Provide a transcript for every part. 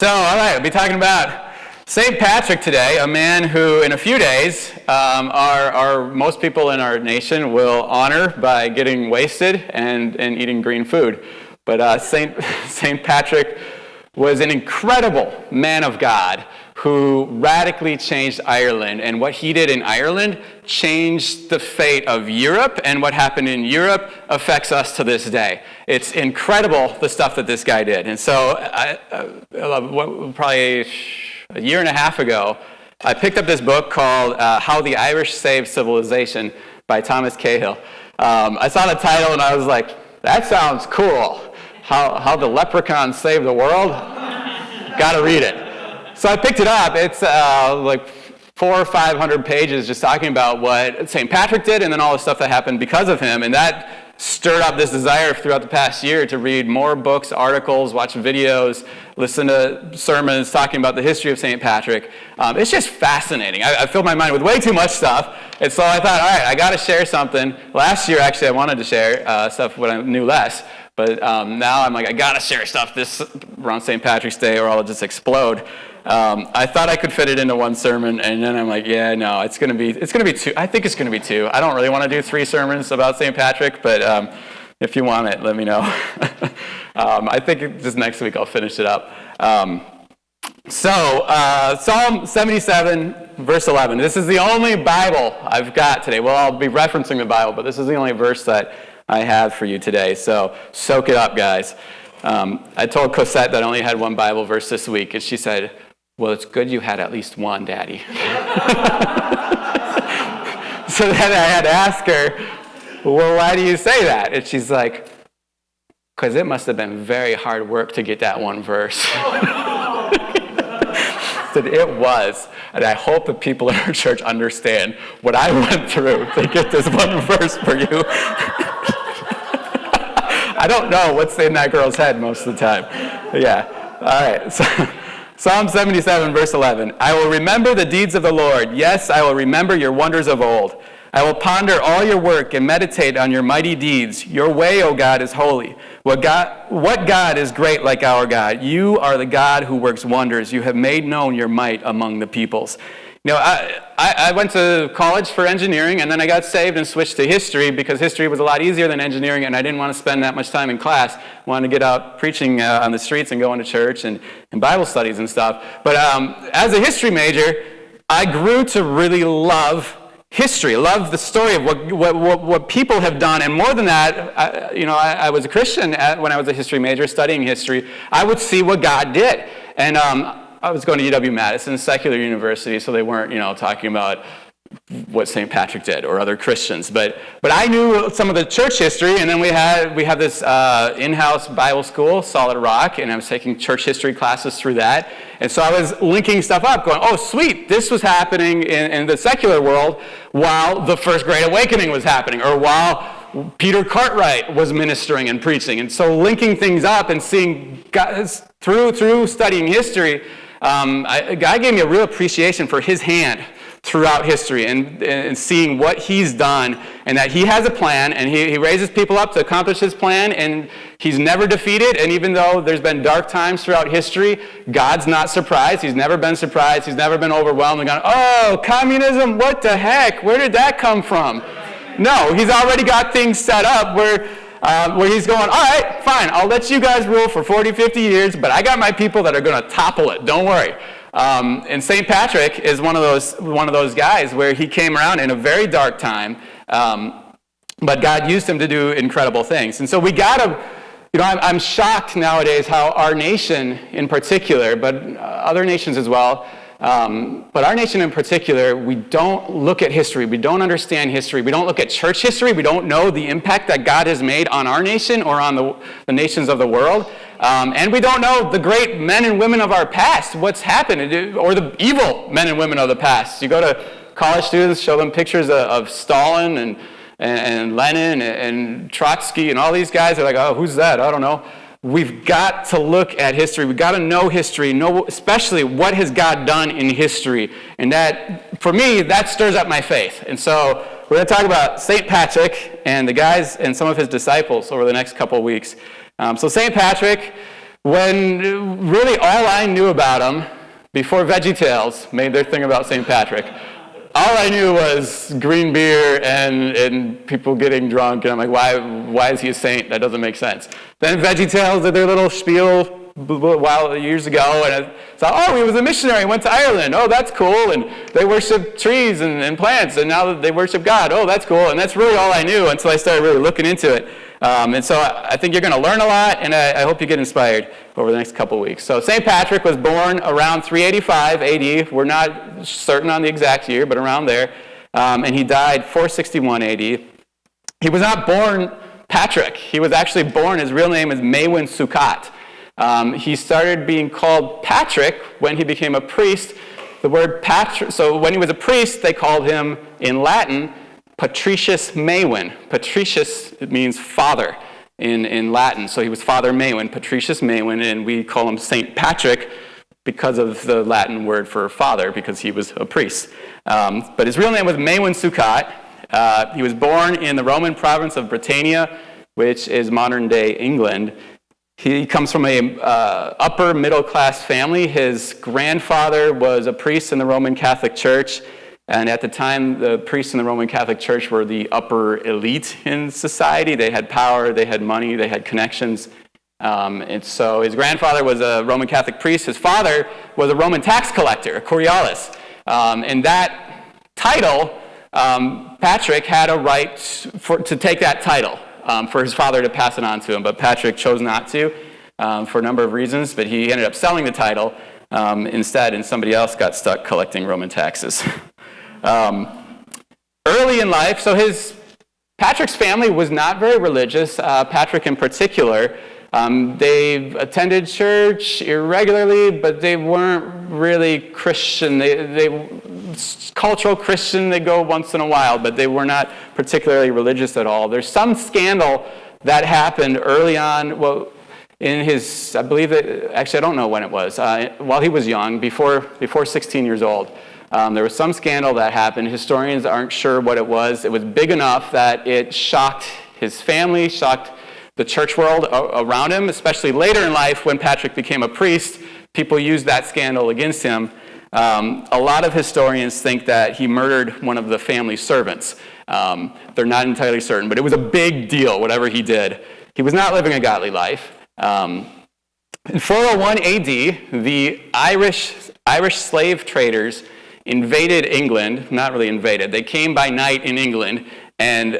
All right, we'll be talking about St. Patrick today, a man who in a few days most people in our nation will honor by getting wasted and eating green food. But St. Patrick was an incredible man of God who radically changed Ireland. And what he did in Ireland changed the fate of Europe, and what happened in Europe affects us to this day. It's incredible, the stuff that this guy did. And so, probably a year and a half ago, I picked up this book called How the Irish Saved Civilization by Thomas Cahill. I saw the title and I was like, that sounds cool. How the leprechauns saved the world? Gotta read it. So I picked it up. It's like 400 or 500 pages just talking about what St. Patrick did and then all the stuff that happened because of him. And that stirred up this desire throughout the past year to read more books, articles, watch videos, listen to sermons talking about the history of St. Patrick. It's just fascinating. I filled my mind with way too much stuff. And so I thought, all right, I got to share something. Last year, actually, I wanted to share stuff when I knew less. But now I'm like, I got to share stuff this around St. Patrick's Day or I'll just explode. I thought I could fit it into one sermon, and then I'm like, yeah, no, it's going to be two. I think it's going to be two. I don't really want to do 3 sermons about St. Patrick, but if you want it, let me know. I think just next week I'll finish it up. Psalm 77, verse 11. This is the only Bible I've got today. Well, I'll be referencing the Bible, but this is the only verse that I have for you today. So soak it up, guys. I told Cosette that I only had one Bible verse this week, and she said, well, it's good you had at least one, Daddy. So then I had to ask her, well, why do you say that? And she's like, because it must have been very hard work to get that one verse. I said, it was. And I hope the people in our church understand what I went through to get this one verse for you. I don't know what's in that girl's head most of the time. Yeah. All right. So, Psalm 77, verse 11. I will remember the deeds of the Lord. Yes, I will remember your wonders of old. I will ponder all your work and meditate on your mighty deeds. Your way, O God, is holy. What God is great like our God? You are the God who works wonders. You have made known your might among the peoples. You know, I went to college for engineering, and then I got saved and switched to history because history was a lot easier than engineering, and I didn't want to spend that much time in class. I wanted to get out preaching on the streets and going to church and Bible studies and stuff. But as a history major, I grew to really love history, love the story of what people have done. And more than that, I was a Christian when I was a history major studying history. I would see what God did. And I was going to UW-Madison, a secular university, so they weren't, talking about what St. Patrick did or other Christians. But I knew some of the church history, and then we have this in-house Bible school, Solid Rock, and I was taking church history classes through that. And so I was linking stuff up, going, oh, sweet, this was happening in the secular world while the First Great Awakening was happening, or while Peter Cartwright was ministering and preaching. And so linking things up and seeing God, through studying history, God gave me a real appreciation for his hand throughout history and seeing what he's done, and that he has a plan, and he raises people up to accomplish his plan, and he's never defeated. And even though there's been dark times throughout history, God's not surprised. He's never been surprised. He's never been overwhelmed and gone, oh, communism, what the heck? Where did that come from? No, he's already got things set up where he's going, all right, fine, I'll let you guys rule for 40, 50 years, but I got my people that are going to topple it. Don't worry. And St. Patrick is one of those guys where he came around in a very dark time, but God used him to do incredible things. And so we got to, I'm shocked nowadays how our nation in particular, but other nations as well, but our nation in particular, we don't look at history. We don't understand history. We don't look at church history. We don't know the impact that God has made on our nation or on the nations of the world. And we don't know the great men and women of our past, what's happened, or the evil men and women of the past. You go to college students, show them pictures of Stalin and Lenin and Trotsky and all these guys. They're like, oh, who's that? I don't know. We've got to look at history. We've got to know history, know especially what has God done in history. And that, for me, that stirs up my faith. And so we're going to talk about St. Patrick and the guys and some of his disciples over the next couple of weeks. So St. Patrick when really all I knew about him, before VeggieTales made their thing about St. Patrick, all I knew was green beer and people getting drunk, and I'm like, why is he a saint? That doesn't make sense. Then VeggieTales did their little spiel years ago, and I thought, he was a missionary, went to Ireland. Oh, that's cool. And they worship trees and plants, and now they worship God. Oh, that's cool. And that's really all I knew until I started really looking into it. And so I think you're going to learn a lot, and I hope you get inspired over the next couple weeks. So St. Patrick was born around 385 AD. We're not certain on the exact year, but around there. And he died 461 AD. He was not born Patrick. He was actually born, his real name is Maewyn Succat. He started being called Patrick when he became a priest. The word Patrick, so when he was a priest, they called him, in Latin, Patricius Maewyn. Patricius, it means father in Latin. So he was Father Maewyn, Patricius Maewyn, and we call him St. Patrick because of the Latin word for father, because he was a priest. But his real name was Maewyn Succat. He was born in the Roman province of Britannia, which is modern-day England. He comes from a upper middle-class family. His grandfather was a priest in the Roman Catholic Church, and at the time, the priests in the Roman Catholic Church were the upper elite in society. They had power, they had money, they had connections. And so his grandfather was a Roman Catholic priest. His father was a Roman tax collector, a Curialis. And that title, Patrick had a right to take that title. For his father to pass it on to him, but Patrick chose not to for a number of reasons, but he ended up selling the title instead, and somebody else got stuck collecting Roman taxes. Early in life, so Patrick's family was not very religious, Patrick in particular. They attended church irregularly, but they weren't really Christian. They cultural Christian, they go once in a while, but they were not particularly religious at all. There's some scandal that happened early on, in his, I believe actually I don't know when it was, while he was young, before 16 years old. There was some scandal that happened. Historians aren't sure what it was. It was big enough that it shocked his family, shocked the church world around him, especially later in life when Patrick became a priest. People used that scandal against him. A lot of historians think that he murdered one of the family servants. They're not entirely certain, but it was a big deal, whatever he did. He was not living a godly life. In 401 AD, the Irish slave traders invaded England, not really invaded, they came by night in England and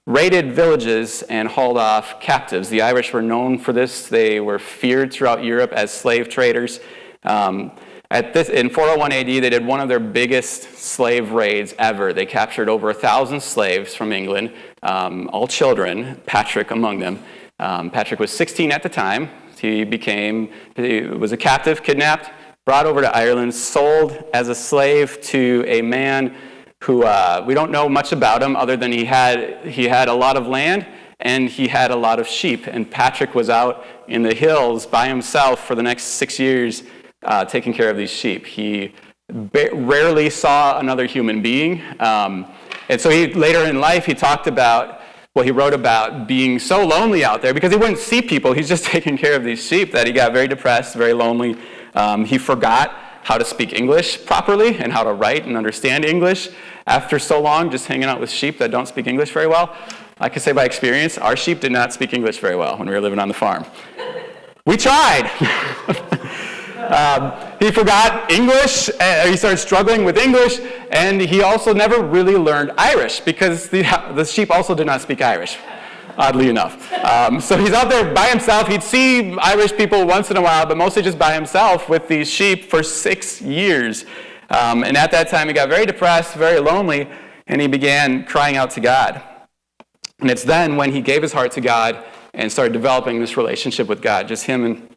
raided villages and hauled off captives. The Irish were known for this. They were feared throughout Europe as slave traders. In 401 AD, they did one of their biggest slave raids ever. They captured over 1,000 slaves from England, all children, Patrick among them. Patrick was 16 at the time. He was a captive, kidnapped, brought over to Ireland, sold as a slave to a man who we don't know much about him other than he had a lot of land and he had a lot of sheep. And Patrick was out in the hills by himself for the next 6 years taking care of these sheep. He rarely saw another human being. And so later in life, he wrote about being so lonely out there because he wouldn't see people. He's just taking care of these sheep that he got very depressed, very lonely. He forgot how to speak English properly and how to write and understand English after so long just hanging out with sheep that don't speak English very well. I can say by experience, our sheep did not speak English very well when we were living on the farm. We tried. He forgot English, he started struggling with English, and he also never really learned Irish because the sheep also did not speak Irish, oddly enough. So he's out there by himself. He'd see Irish people once in a while, but mostly just by himself with these sheep for 6 years. And at that time, he got very depressed, very lonely, and he began crying out to God. And it's then when he gave his heart to God and started developing this relationship with God, just him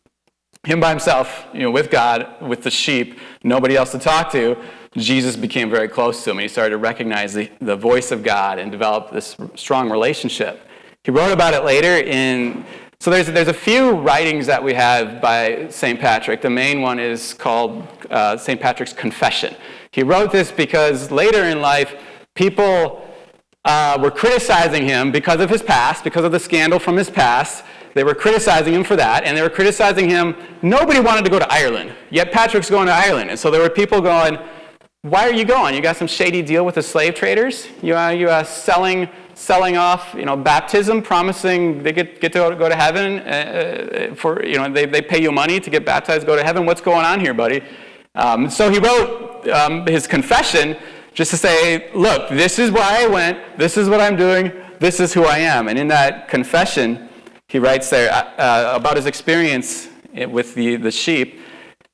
by himself, with God, with the sheep, nobody else to talk to. Jesus became very close to him. He started to recognize the voice of God and develop this strong relationship. He wrote about it later so there's a few writings that we have by St. Patrick. The main one is called St. Patrick's Confession. He wrote this because later in life, people were criticizing him because of his past, because of the scandal from his past. They were criticizing him for that, and they were criticizing him. Nobody wanted to go to Ireland, yet Patrick's going to Ireland. And so there were people going, why are you going? You got some shady deal with the slave traders? You selling off, baptism, promising they get to go to heaven they pay you money to get baptized, go to heaven. What's going on here, buddy? So he wrote his confession just to say, look, this is why I went, this is what I'm doing, this is who I am. And in that confession, he writes there about his experience with the sheep.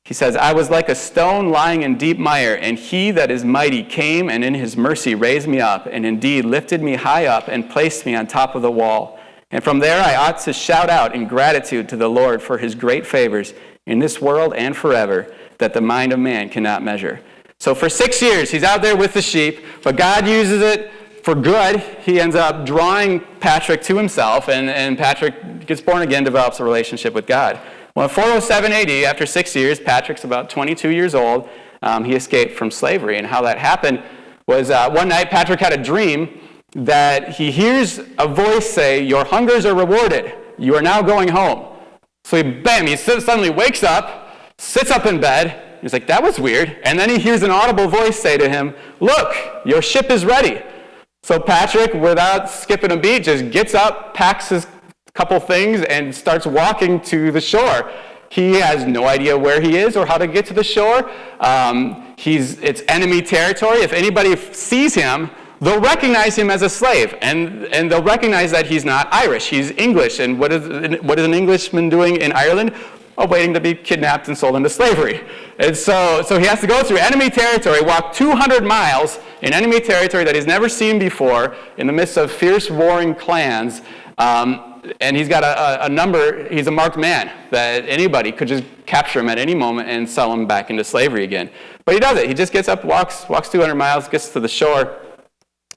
He says, I was like a stone lying in deep mire, and he that is mighty came and in his mercy raised me up, and indeed lifted me high up and placed me on top of the wall. And from there I ought to shout out in gratitude to the Lord for his great favors in this world and forever, that the mind of man cannot measure. So for 6 years, he's out there with the sheep, but God uses it for good. He ends up drawing Patrick to himself, and Patrick gets born again, develops a relationship with God. Well, in 407 AD, after 6 years, Patrick's about 22 years old, he escaped from slavery. And how that happened was one night Patrick had a dream that he hears a voice say, your hungers are rewarded. You are now going home. So he suddenly wakes up, sits up in bed. He's like, that was weird. And then he hears an audible voice say to him, look, your ship is ready. So Patrick, without skipping a beat, just gets up, packs his couple things, and starts walking to the shore. He has no idea where he is or how to get to the shore. It's enemy territory. If anybody sees him, they'll recognize him as a slave, and they'll recognize that he's not Irish. He's English. And what is an Englishman doing in Ireland? Waiting to be kidnapped and sold into slavery. And so he has to go through enemy territory, walk 200 miles in enemy territory that he's never seen before, in the midst of fierce warring clans. And he's got a number, he's a marked man, that anybody could just capture him at any moment and sell him back into slavery again. But he does it. He just gets up, walks 200 miles, gets to the shore.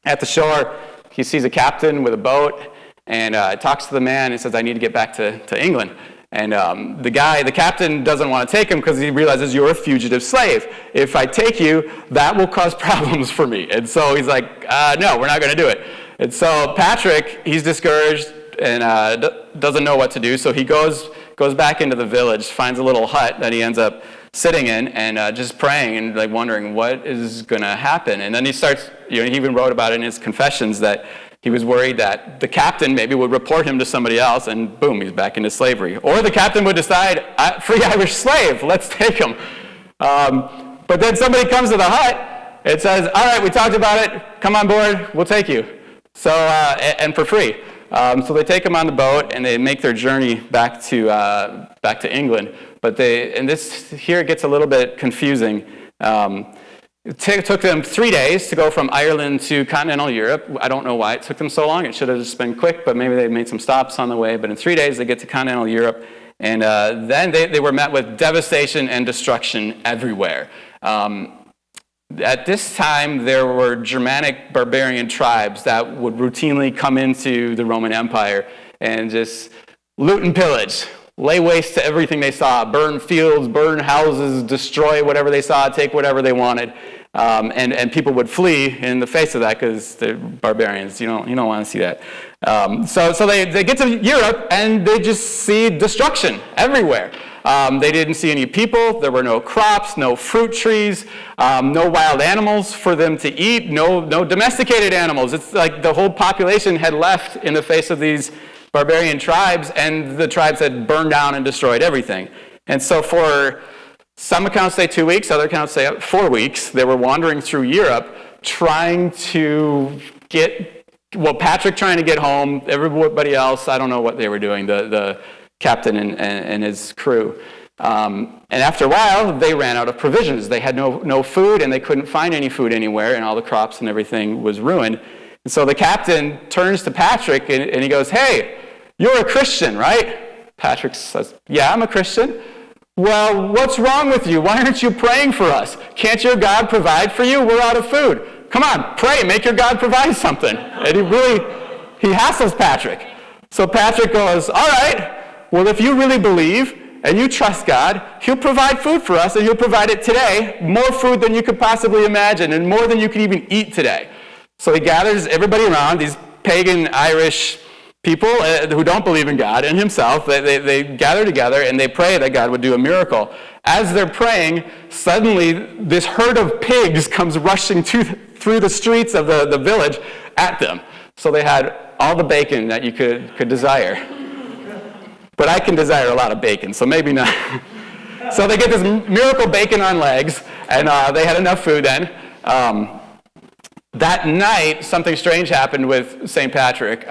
At the shore, he sees a captain with a boat, and talks to the man and says, I need to get back to England. And the captain doesn't want to take him because he realizes you're a fugitive slave. If I take you, that will cause problems for me. And so he's like, no, we're not going to do it. And so Patrick, he's discouraged and doesn't know what to do. So he goes back into the village, finds a little hut that he ends up sitting in and just praying and like wondering what is going to happen. And then he starts, he even wrote about it in his confessions that he was worried that the captain maybe would report him to somebody else, and boom, he's back into slavery. Or the captain would decide, free Irish slave, let's take him. But then somebody comes to the hut, it says, all right, we talked about it, come on board, we'll take you. So, and for free. So they take him on the boat, and they make their journey back to England. But here it gets a little bit confusing. It took them 3 days to go from Ireland to continental Europe. I don't know why it took them so long. It should have just been quick, but maybe they made some stops on the way. But in 3 days, they get to continental Europe, and then they were met with devastation and destruction everywhere. At this time, there were Germanic barbarian tribes that would routinely come into the Roman Empire and just loot and pillage, lay waste to everything they saw, burn fields, burn houses, destroy whatever they saw, take whatever they wanted. And people would flee in the face of that because they're barbarians. You don't want to see that. So they get to Europe and they just see destruction everywhere. They didn't see any people. There were no crops, no fruit trees, no wild animals for them to eat, no domesticated animals. It's like the whole population had left in the face of these barbarian tribes, and the tribes had burned down and destroyed everything. And so for some accounts say 2 weeks, other accounts say 4 weeks, they were wandering through Europe trying to Patrick trying to get home, everybody else, I don't know what they were doing, the captain and his crew. And after a while, they ran out of provisions. They had no food, and they couldn't find any food anywhere, and all the crops and everything was ruined. And so the captain turns to Patrick, and he goes, hey, you're a Christian, right? Patrick says, yeah, I'm a Christian. Well, what's wrong with you? Why aren't you praying for us? Can't your God provide for you? We're out of food. Come on, pray, make your God provide something. And he hassles Patrick. So Patrick goes, all right, well, if you really believe and you trust God, he'll provide food for us, and he'll provide it today, more food than you could possibly imagine, and more than you could even eat today. So he gathers everybody around, these pagan Irish people who don't believe in God and himself, they gather together and they pray that God would do a miracle. As they're praying, suddenly this herd of pigs comes rushing through the streets of the village at them. So they had all the bacon that you could desire. But I can desire a lot of bacon, so maybe not. So they get this miracle bacon on legs, and they had enough food then. That night, something strange happened with St. Patrick.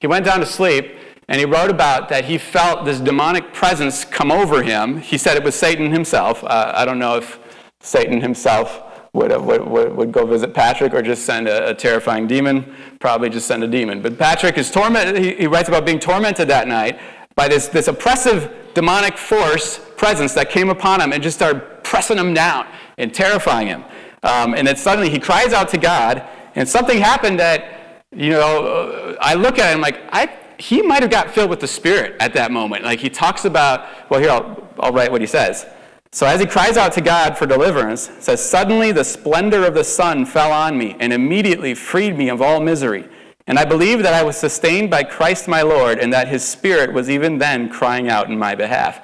He went down to sleep, and he wrote about that he felt this demonic presence come over him. He said it was Satan himself. I don't know if Satan himself would go visit Patrick or just send a terrifying demon. Probably just send a demon. But Patrick is tormented. He writes about being tormented that night by this oppressive demonic presence that came upon him and just started pressing him down and terrifying him. And then suddenly he cries out to God, and something happened that, I look at him like, he might have got filled with the Spirit at that moment. Like he talks about, well, here, I'll write what he says. So as he cries out to God for deliverance, it says, "Suddenly the splendor of the sun fell on me and immediately freed me of all misery. And I believe that I was sustained by Christ my Lord, and that his Spirit was even then crying out in my behalf."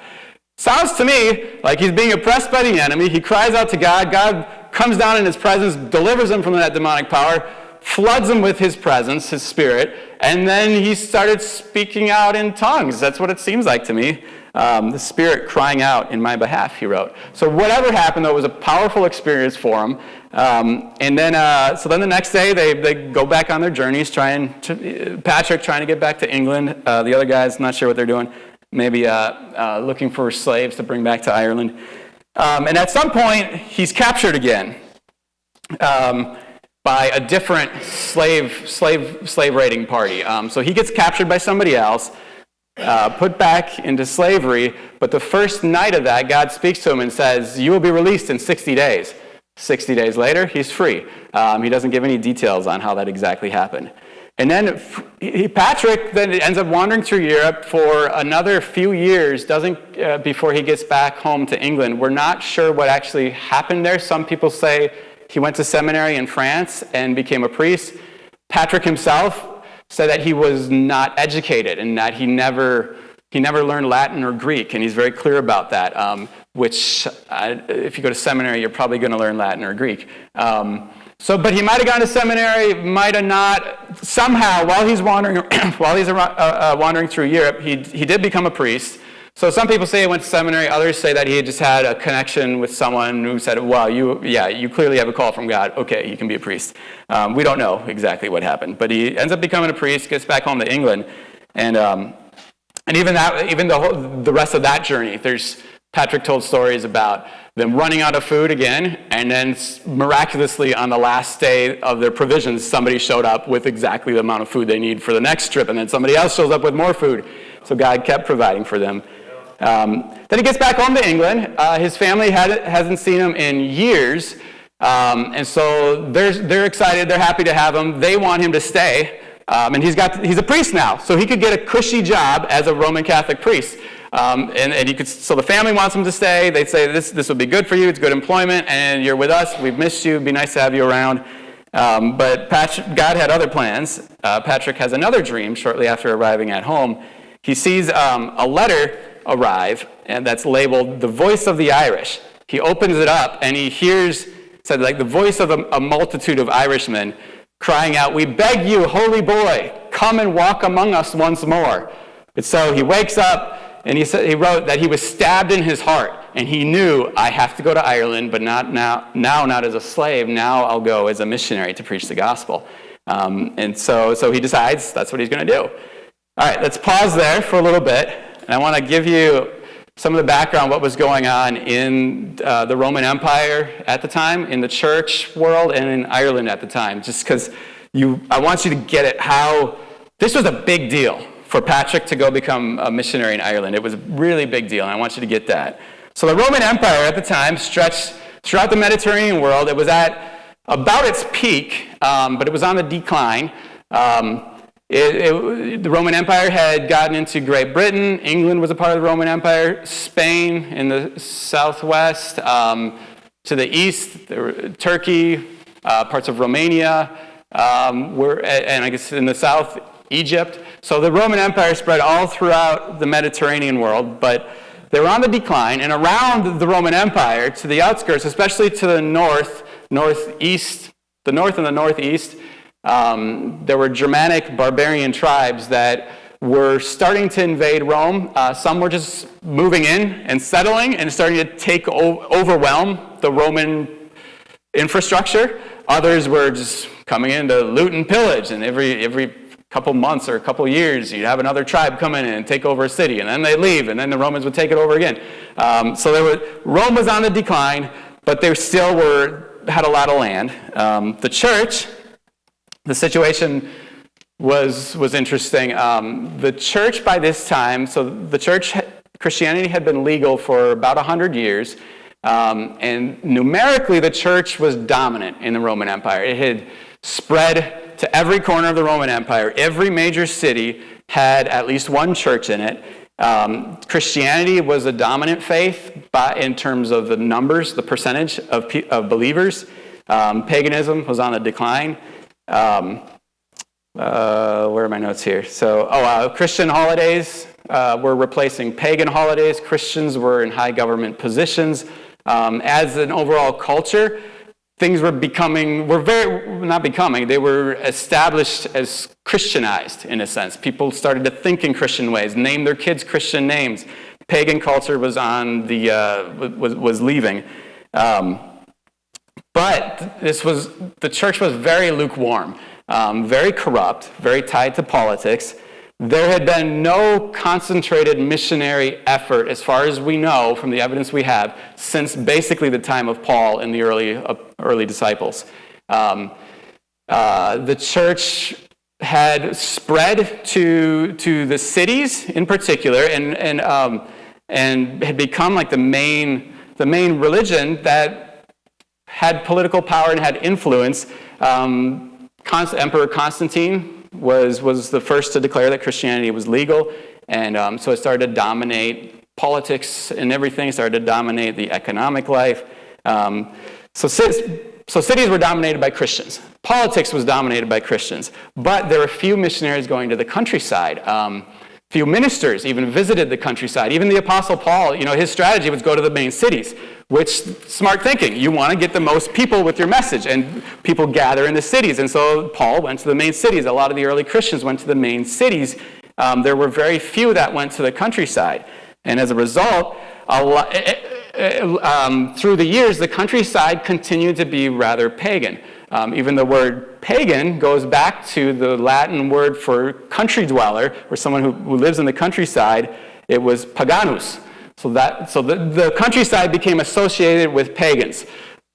Sounds to me like he's being oppressed by the enemy. He cries out to God. God comes down in his presence, delivers him from that demonic power, floods him with his presence, his Spirit, and then he started speaking out in tongues. That's what it seems like to me. The Spirit crying out in my behalf, he wrote. So whatever happened, though, was a powerful experience for him. And then the next day, they go back on their journeys, Patrick trying to get back to England. The other guys, not sure what they're doing. Maybe looking for slaves to bring back to Ireland. And at some point, he's captured again by a different slave raiding party. So he gets captured by somebody else, put back into slavery, but the first night of that, God speaks to him and says, "You will be released in 60 days. 60 days later, he's free. He doesn't give any details on how that exactly happened. And then Patrick then ends up wandering through Europe for another few years, before he gets back home to England. We're not sure what actually happened there. Some people say he went to seminary in France and became a priest. Patrick himself said that he was not educated and that he never learned Latin or Greek, and he's very clear about that, which if you go to seminary, you're probably going to learn Latin or Greek. But he might have gone to seminary, might have not. Somehow, while he's wandering through Europe, he did become a priest. So some people say he went to seminary. Others say that he just had a connection with someone who said, "Well, you clearly have a call from God. Okay, you can be a priest." We don't know exactly what happened, but he ends up becoming a priest, gets back home to England, and even the rest of that journey, Patrick told stories about them running out of food again, and then miraculously on the last day of their provisions, somebody showed up with exactly the amount of food they need for the next trip, and then somebody else shows up with more food. So God kept providing for them. Then he gets back home to England. His family hasn't seen him in years, and so they're excited. They're happy to have him. They want him to stay, and he's a priest now, so he could get a cushy job as a Roman Catholic priest. So the family wants him to stay. They say, this would be good for you. It's good employment, and you're with us. We've missed you. It'd be nice to have you around. But God had other plans. Patrick has another dream shortly after arriving at home. He sees a letter arrive, and that's labeled "The Voice of the Irish." He opens it up, and he hears, the voice of a multitude of Irishmen crying out, "We beg you, holy boy, come and walk among us once more." And so he wakes up, and he wrote that he was stabbed in his heart, and he knew, I have to go to Ireland, but not as a slave. Now I'll go as a missionary to preach the gospel. And so he decides that's what he's going to do. All right, let's pause there for a little bit, and I want to give you some of the background, what was going on in the Roman Empire at the time, in the church world, and in Ireland at the time, just because I want you to get it, how this was a big deal for Patrick to go become a missionary in Ireland. It was a really big deal, and I want you to get that. So the Roman Empire at the time stretched throughout the Mediterranean world. It was at about its peak, but it was on the decline. The Roman Empire had gotten into Great Britain. England was a part of the Roman Empire. Spain in the southwest. To the east, Turkey, parts of Romania. And I guess in the southeast, Egypt. So the Roman Empire spread all throughout the Mediterranean world, but they were on the decline. And around the Roman Empire, to the outskirts, especially to the northeast, the north and the northeast, there were Germanic barbarian tribes that were starting to invade Rome. Some were just moving in and settling and starting to overwhelm the Roman infrastructure. Others were just coming in to loot and pillage, and every couple months or a couple years, you'd have another tribe come in and take over a city, and then they'd leave, and then the Romans would take it over again. Rome was on the decline, but they still had a lot of land. The church, the situation was interesting. The church by this time, so the church, Christianity had been legal for about 100 years, and numerically the church was dominant in the Roman Empire. It had spread to every corner of the Roman Empire. Every major city had at least one church in it. Christianity was a dominant faith in terms of the numbers, the percentage of believers. Paganism was on the decline. Where are my notes here? So, Christian holidays were replacing pagan holidays. Christians were in high government positions. As an overall culture, things they were established as Christianized in a sense. People started to think in Christian ways, name their kids Christian names. Pagan culture was was leaving. But the church was very lukewarm. Very corrupt, very tied to politics. There had been no concentrated missionary effort, as far as we know from the evidence we have, since basically the time of Paul and the early disciples. The church had spread to the cities in particular, and had become like the main religion that had political power and had influence. Emperor Constantine was the first to declare that Christianity was legal, and so it started to dominate politics and everything. It started to dominate the economic life. So cities were dominated by Christians. Politics was dominated by Christians, but there were few missionaries going to the countryside. Few ministers even visited the countryside. Even the Apostle Paul, his strategy was go to the main cities, which, smart thinking. You want to get the most people with your message, and people gather in the cities. And so Paul went to the main cities. A lot of the early Christians went to the main cities. There were very few that went to the countryside. And as a result, through the years, the countryside continued to be rather pagan. Even the word pagan goes back to the Latin word for country dweller, or someone who lives in the countryside. It was paganus. So the countryside became associated with pagans.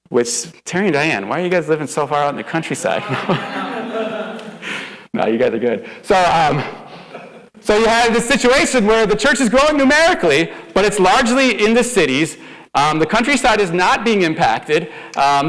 Which, Terry and Diane, why are you guys living so far out in the countryside? No, you guys are good. So you had this situation where the church is growing numerically, but it's largely in the cities. The countryside is not being impacted.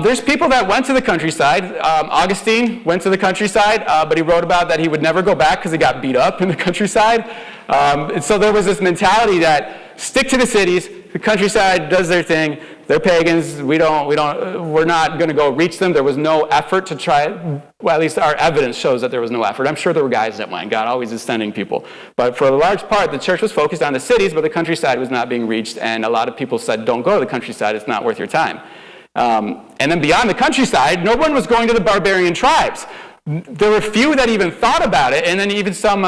There's people that went to the countryside. Augustine went to the countryside, but he wrote about that he would never go back because he got beat up in the countryside. And so there was this mentality that stick to the cities. The countryside does their thing. They're pagans. We're not going to go reach them. There was no effort to try it. Well, at least our evidence shows that there was no effort. I'm sure there were guys that went. God always is sending people. But for a large part, the church was focused on the cities, but the countryside was not being reached. And a lot of people said, don't go to the countryside. It's not worth your time. And then beyond the countryside, no one was going to the barbarian tribes. There were few that even thought about it. And then even some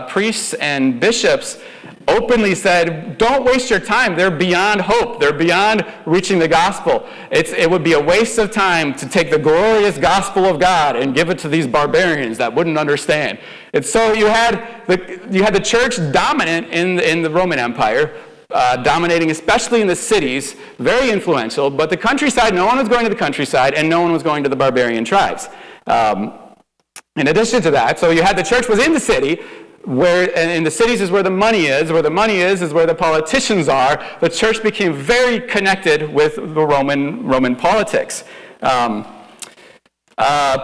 priests and bishops openly said, don't waste your time. They're beyond hope. They're beyond reaching the gospel. It would be a waste of time to take the glorious gospel of God and give it to these barbarians that wouldn't understand. And so you had the church dominant in the Roman Empire, dominating especially in the cities, very influential, but the countryside, no one was going to the countryside, and no one was going to the barbarian tribes. In addition to that, so you had the church was in the city, and in the cities is where the money is. Where the money is where the politicians are. The church became very connected with the Roman politics.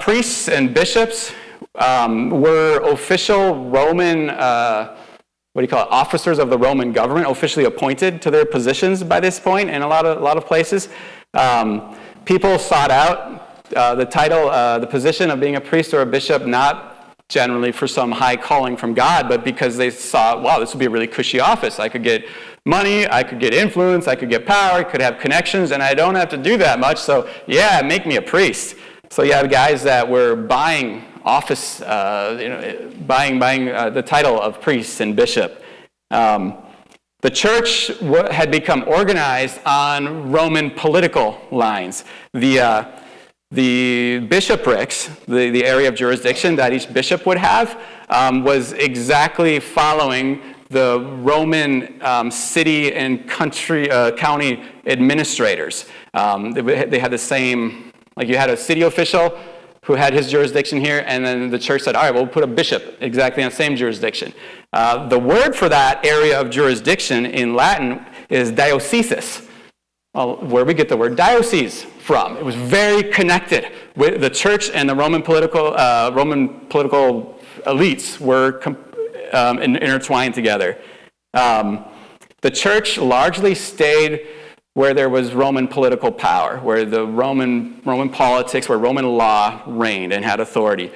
Priests and bishops were official Roman, officers of the Roman government, officially appointed to their positions by this point in a lot of places. People sought out the title, the position of being a priest or a bishop, not generally for some high calling from God, but because they saw, wow, this would be a really cushy office. I could get money, I could get influence, I could get power, I could have connections, and I don't have to do that much, so yeah, make me a priest. So you have guys that were buying office, buying the title of priest and bishop. The church had become organized on Roman political lines. The bishoprics, the area of jurisdiction that each bishop would have, was exactly following the Roman city and county administrators. They had the same, like you had a city official who had his jurisdiction here, and then the church said, all right, we'll put a bishop exactly on the same jurisdiction. The word for that area of jurisdiction in Latin is diocesis, where we get the word diocese from. It was very connected with the church, and the Roman political elites were intertwined together. The church largely stayed where there was Roman political power, where the Roman politics, where Roman law reigned and had authority.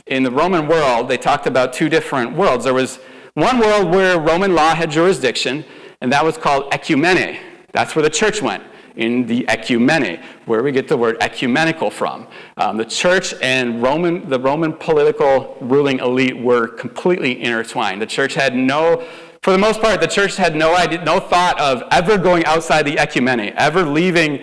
In the Roman world, they talked about two different worlds. There was one world where Roman law had jurisdiction, and that was called ecumene. That's where the church went, in the ecumene, where we get the word ecumenical from. The church and the Roman political ruling elite were completely intertwined. The church had for the most part, the church had no thought of ever going outside the ecumene, ever leaving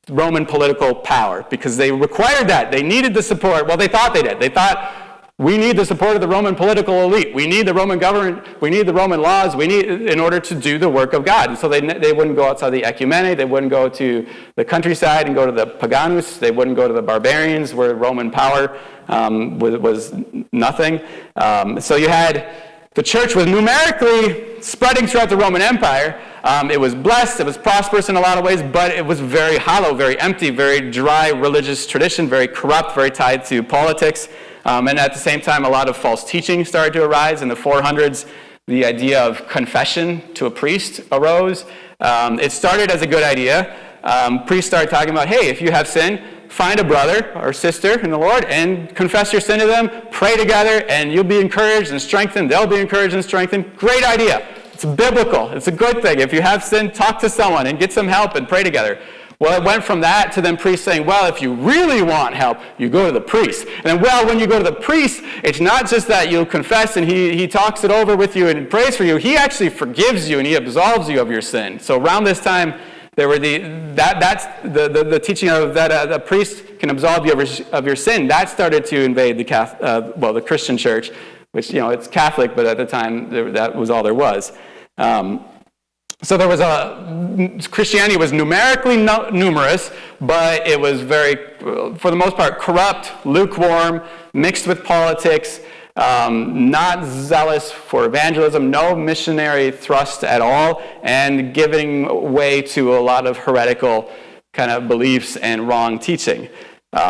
Roman political power, because they required that. They needed the support. Well, they thought they did. They thought, we need the support of the Roman political elite. We need the Roman government. We need the Roman laws. We need in order to do the work of God. And so they wouldn't go outside the ecumene. They wouldn't go to the countryside and go to the paganus. They wouldn't go to the barbarians, where Roman power was nothing. So you had the church was numerically spreading throughout the Roman Empire. It was blessed, it was prosperous in a lot of ways, but it was very hollow, very empty, very dry religious tradition, very corrupt, very tied to politics. And at the same time, a lot of false teaching started to arise. In the 400s, the idea of confession to a priest arose. It started as a good idea. Priests started talking about, hey, if you have sin, find a brother or sister in the Lord and confess your sin to them, pray together, and you'll be encouraged and strengthened. They'll be encouraged and strengthened. Great idea. It's biblical. It's a good thing. If you have sin, talk to someone and get some help and pray together. Well, it went from that to then priests saying, well, if you really want help, you go to the priest. And then, well, when you go to the priest, it's not just that you'll confess and he talks it over with you and prays for you. He actually forgives you and he absolves you of your sin. So around this time, there were the teaching of that a priest can absolve you of your sin. That started to invade the Christian church, which, it's Catholic, but at the time that was all there was. So there was Christianity was numerically numerous, but it was very, for the most part, corrupt, lukewarm, mixed with politics, not zealous for evangelism, no missionary thrust at all, and giving way to a lot of heretical kind of beliefs and wrong teaching.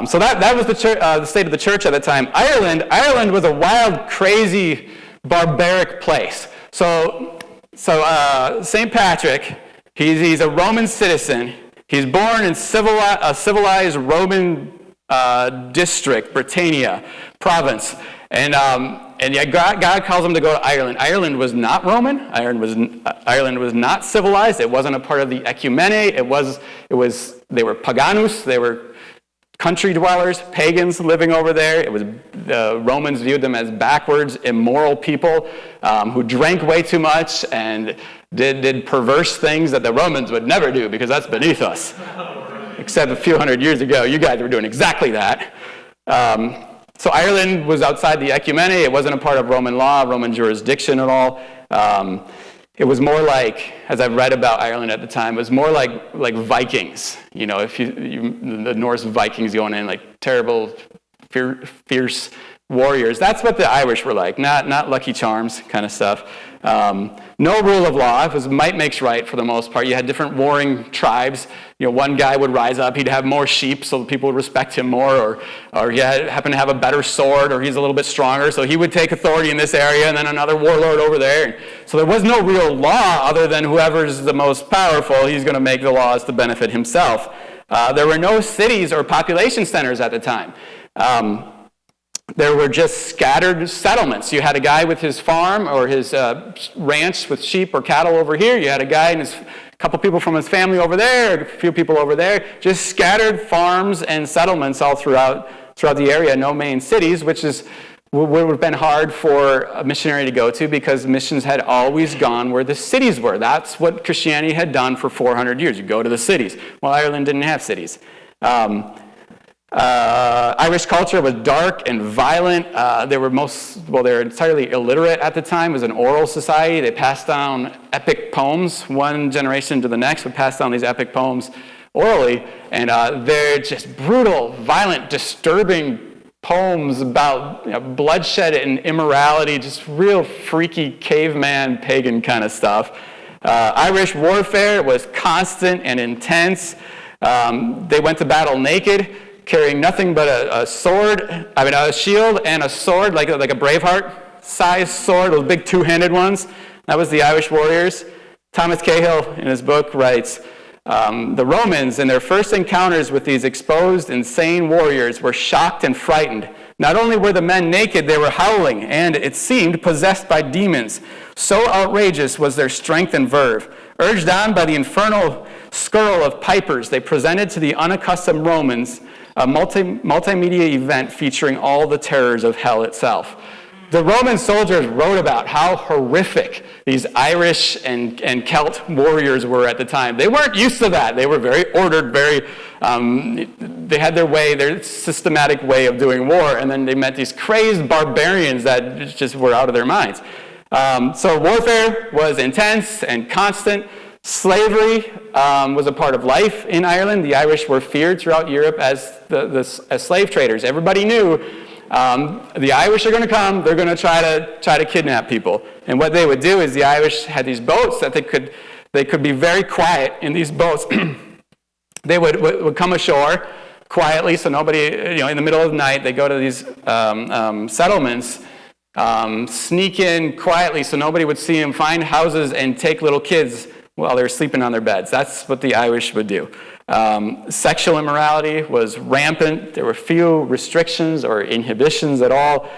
So that was the state of the church at the time. Ireland was a wild, crazy, barbaric place. So St. Patrick, he's a Roman citizen. He's born in a civilized Roman district, Britannia province. And yet God calls him to go to Ireland. Ireland was not Roman. Ireland was not civilized. It wasn't a part of the ecumene. They were paganus. They were country dwellers, pagans living over there. The Romans viewed them as backwards, immoral people who drank way too much and did perverse things that the Romans would never do, because that's beneath us. Except a few hundred years ago, you guys were doing exactly that. So Ireland was outside the ecumene. It wasn't a part of Roman law, Roman jurisdiction at all. It was more like, as I've read about Ireland at the time, it was more like Vikings. If the Norse Vikings going in, like terrible, fierce warriors. That's what the Irish were like, not Lucky Charms kind of stuff. No rule of law. It was might makes right for the most part. You had different warring tribes. One guy would rise up. He'd have more sheep, so people would respect him more, or he happened to have a better sword, or he's a little bit stronger, so he would take authority in this area, and then another warlord over there. So there was no real law other than whoever's the most powerful, he's going to make the laws to benefit himself. There were no cities or population centers at the time. there were just scattered settlements. You had a guy with his farm or his ranch with sheep or cattle over here. You had a guy and a couple people from his family over there, a few people over there. Just scattered farms and settlements all throughout the area. No main cities, which would have been hard for a missionary to go to because missions had always gone where the cities were. That's what Christianity had done for 400 years. You go to the cities. Well, Ireland didn't have cities. Irish culture was dark and violent. They were entirely illiterate at the time. It was an oral society. They passed down epic poems. One generation to the next would pass down these epic poems orally, and they're just brutal, violent, disturbing poems about bloodshed and immorality, just real freaky caveman, pagan kind of stuff. Irish warfare was constant and intense. They went to battle naked, carrying nothing but a shield and a sword, like a Braveheart-sized sword, those big two-handed ones. That was the Irish warriors. Thomas Cahill, in his book, writes, the Romans, in their first encounters with these exposed, insane warriors, were shocked and frightened. Not only were the men naked, they were howling, and, it seemed, possessed by demons. So outrageous was their strength and verve. Urged on by the infernal skirl of pipers, they presented to the unaccustomed Romans a multimedia event featuring all the terrors of hell itself. The Roman soldiers wrote about how horrific these Irish and Celt warriors were at the time. They weren't used to that. They were very ordered, they had their systematic way of doing war, and then they met these crazed barbarians that just were out of their minds. So warfare was intense and constant. Slavery was a part of life in Ireland. The Irish were feared throughout Europe as slave traders. Everybody knew the Irish are going to come. They're going to try to kidnap people. And what they would do is the Irish had these boats that they could be very quiet in these boats. They would come ashore quietly, so nobody, in the middle of the night, they go to these settlements, sneak in quietly so nobody would see them, find houses and take little kids while they were sleeping on their beds. That's what the Irish would do. Sexual immorality was rampant. There were few restrictions or inhibitions at all.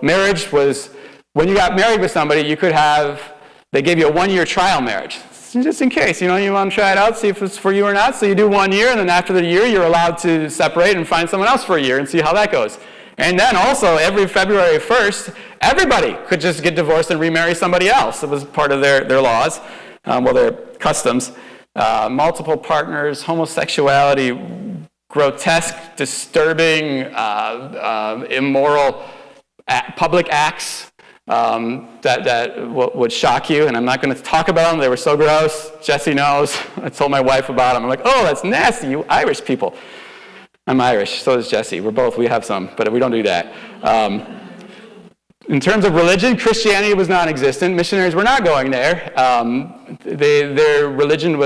Marriage was, when you got married with somebody, they gave you a 1-year trial marriage. Just in case, you want to try it out, see if it's for you or not. So you do 1 year, and then after the year, you're allowed to separate and find someone else for a year and see how that goes. And then also, every February 1st, everybody could just get divorced and remarry somebody else. It was part of their laws, their customs. Multiple partners, homosexuality, grotesque, disturbing, immoral public acts that would shock you. And I'm not going to talk about them. They were so gross. Jesse knows. I told my wife about them. I'm like, oh, that's nasty, you Irish people. I'm Irish, so is Jesse. We have some, but we don't do that. In terms of religion, Christianity was non-existent. Missionaries were not going there. Their religion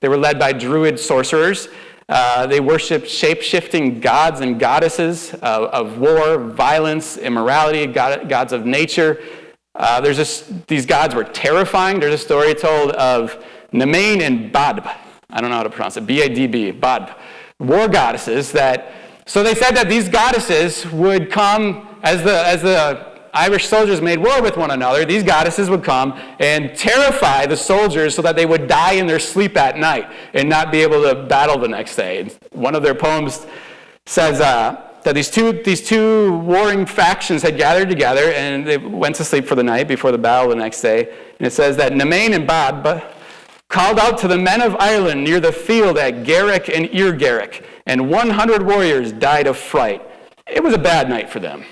they were led by Druid sorcerers. They worshipped shape-shifting gods and goddesses of war, violence, immorality, gods of nature. These gods were terrifying. There's a story told of Nemain and Badb. I don't know how to pronounce it. B-A-D-B, Badb. War goddesses so they said that these goddesses would come as the Irish soldiers made war with one another. These goddesses would come and terrify the soldiers so that they would die in their sleep at night and not be able to battle the next day. And one of their poems says that these two warring factions had gathered together and they went to sleep for the night before the battle the next day. And it says that Nemain and Badb called out to the men of Ireland near the field at Garrick and Eargarrick, and 100 warriors died of fright. It was a bad night for them.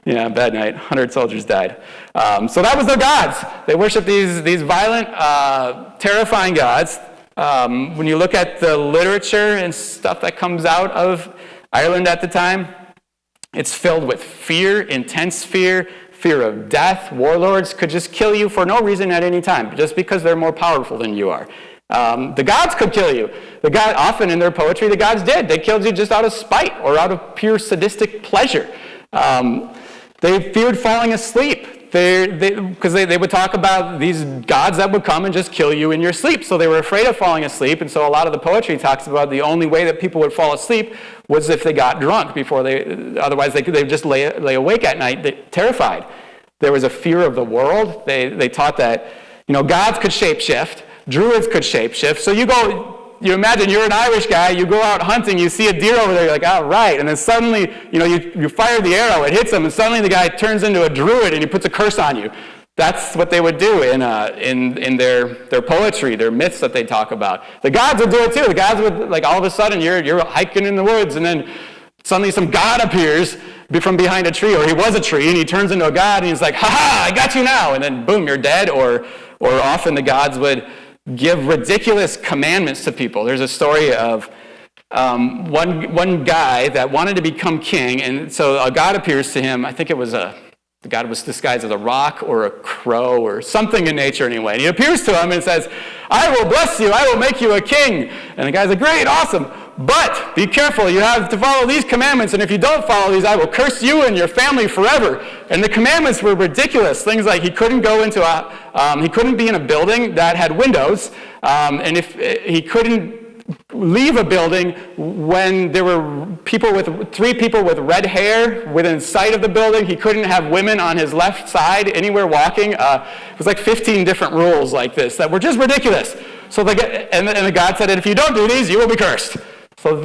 Yeah, bad night. 100 soldiers died. So that was their gods. They worshiped these violent, terrifying gods. When you look at the literature and stuff that comes out of Ireland at the time, it's filled with fear, intense fear of death. Warlords could just kill you for no reason at any time, just because they're more powerful than you are. The gods could kill you. Often in their poetry, the gods did. They killed you just out of spite or out of pure sadistic pleasure. They feared falling asleep. because they would talk about these gods that would come and just kill you in your sleep. So they were afraid of falling asleep. And so a lot of the poetry talks about the only way that people would fall asleep was if they got drunk otherwise they would just lay awake at night, terrified. There was a fear of the world. They taught that, gods could shapeshift, Druids could shapeshift. So you imagine you're an Irish guy, you go out hunting, you see a deer over there, you're like, all right. And then suddenly, you fire the arrow, it hits him, and suddenly the guy turns into a Druid and he puts a curse on you. That's what they would do in their poetry, their myths that they talk about. The gods would do it too. The gods would, like, all of a sudden you're hiking in the woods, and then suddenly some god appears from behind a tree, or he was a tree, and he turns into a god, and he's like, ha-ha, I got you now. And then boom, you're dead. Or often the gods would give ridiculous commandments to people. There's a story of one guy that wanted to become king, and so a god appears to him. I think the god was disguised as a rock or a crow or something in nature anyway. And he appears to him and says, I will bless you, I will make you a king. And the guy's like, great, awesome, but be careful, you have to follow these commandments, and if you don't follow these, I will curse you and your family forever. And the commandments were ridiculous. Things like he couldn't he couldn't be in a building that had windows, and if he couldn't leave a building when there were three people with red hair within sight of the building. He couldn't have women on his left side anywhere walking. It was like 15 different rules like this that were just ridiculous. So the God said that if you don't do these, you will be cursed. So